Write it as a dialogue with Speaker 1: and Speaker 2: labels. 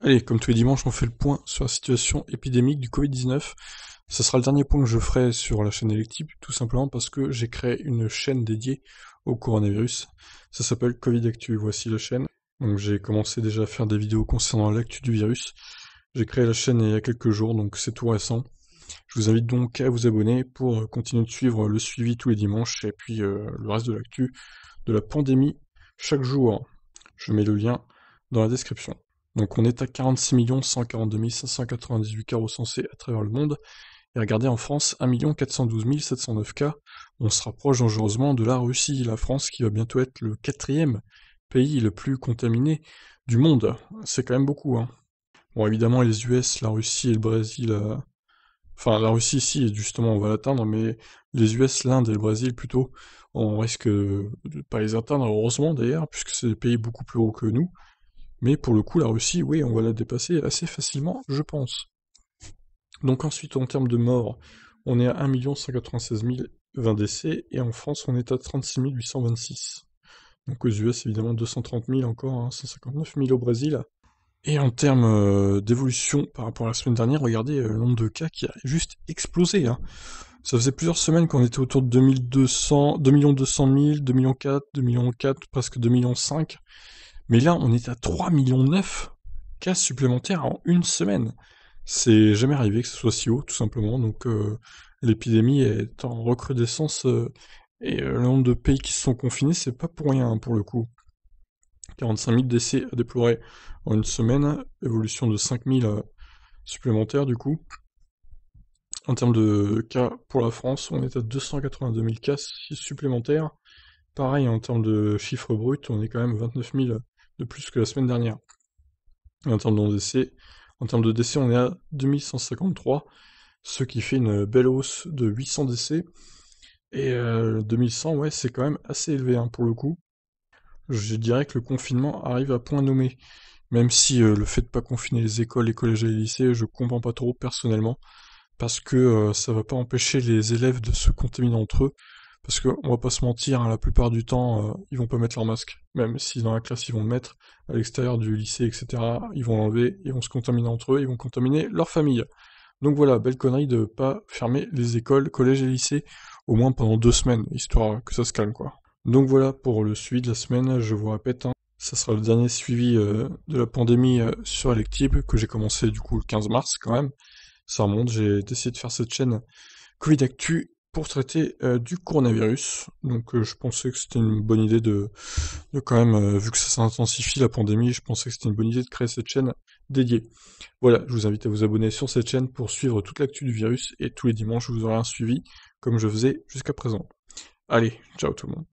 Speaker 1: Allez, comme tous les dimanches, on fait le point sur la situation épidémique du Covid-19. Ce sera le dernier point que je ferai sur la chaîne Electip, tout simplement parce que j'ai créé une chaîne dédiée au coronavirus. Ça s'appelle Covid Actu, voici la chaîne. Donc j'ai commencé déjà à faire des vidéos concernant l'actu du virus. J'ai créé la chaîne il y a quelques jours, donc c'est tout récent. Je vous invite donc à vous abonner pour continuer de suivre le suivi tous les dimanches et puis le reste de l'actu de la pandémie chaque jour. Je mets le lien dans la description. Donc on est à 46 142 598 cas recensés à travers le monde. Et regardez en France, 1 412 709 cas. On se rapproche dangereusement de la Russie, la France qui va bientôt être le quatrième pays le plus contaminé du monde. C'est quand même beaucoup, hein. Bon, évidemment, les US, la Russie et le Brésil... Enfin, la Russie, si, justement, on va l'atteindre, mais les US, l'Inde et le Brésil, plutôt, on risque de pas les atteindre, heureusement d'ailleurs, puisque c'est des pays beaucoup plus hauts que nous. Mais pour le coup, la Russie, oui, on va la dépasser assez facilement, je pense. Donc ensuite, en termes de morts, on est à 1 196 020 décès, et en France, on est à 36 826. Donc aux US, évidemment, 230 000 encore, hein, 159 000 au Brésil. Et en termes d'évolution par rapport à la semaine dernière, regardez le nombre de cas qui a juste explosé, hein. Ça faisait plusieurs semaines qu'on était autour de 2200, 2 200 000, 2 400 000, 2 400 000, presque 2 500 000. Mais là, on est à 3 900 000 cas supplémentaires en une semaine. C'est jamais arrivé que ce soit si haut, tout simplement. Donc l'épidémie est en recrudescence et le nombre de pays qui se sont confinés, c'est pas pour rien, hein, pour le coup. 45 000 décès à déplorer en une semaine, évolution de 5 000 supplémentaires du coup. En termes de cas pour la France, on est à 282 000 cas supplémentaires. Pareil, en termes de chiffres bruts, on est quand même 29 000 de plus que la semaine dernière. Et en termes de décès, on est à 2153, ce qui fait une belle hausse de 800 décès. Et 2100, ouais, c'est quand même assez élevé, hein, pour le coup. Je dirais que le confinement arrive à point nommé. Même si le fait de pas confiner les écoles, les collèges et les lycées, je comprends pas trop personnellement, parce que ça va pas empêcher les élèves de se contaminer entre eux. Parce que on va pas se mentir, hein, la plupart du temps, ils vont pas mettre leur masque. Même si dans la classe ils vont le mettre, à l'extérieur du lycée, etc., ils vont l'enlever, ils vont se contaminer entre eux, ils vont contaminer leur famille. Donc voilà, belle connerie de pas fermer les écoles, collèges et lycées, au moins pendant 2 semaines, histoire que ça se calme, quoi. Donc voilà pour le suivi de la semaine, je vous répète, hein, ça sera le dernier suivi de la pandémie sur Electib, que j'ai commencé du coup le 15 mars quand même. Ça remonte, j'ai décidé de faire cette chaîne Covid Actu pour traiter du coronavirus. Donc je pensais que c'était une bonne idée de quand même, vu que ça s'intensifie la pandémie, je pensais que c'était une bonne idée de créer cette chaîne dédiée. Voilà, je vous invite à vous abonner sur cette chaîne pour suivre toute l'actu du virus et tous les dimanches vous aurez un suivi comme je faisais jusqu'à présent. Allez, ciao tout le monde.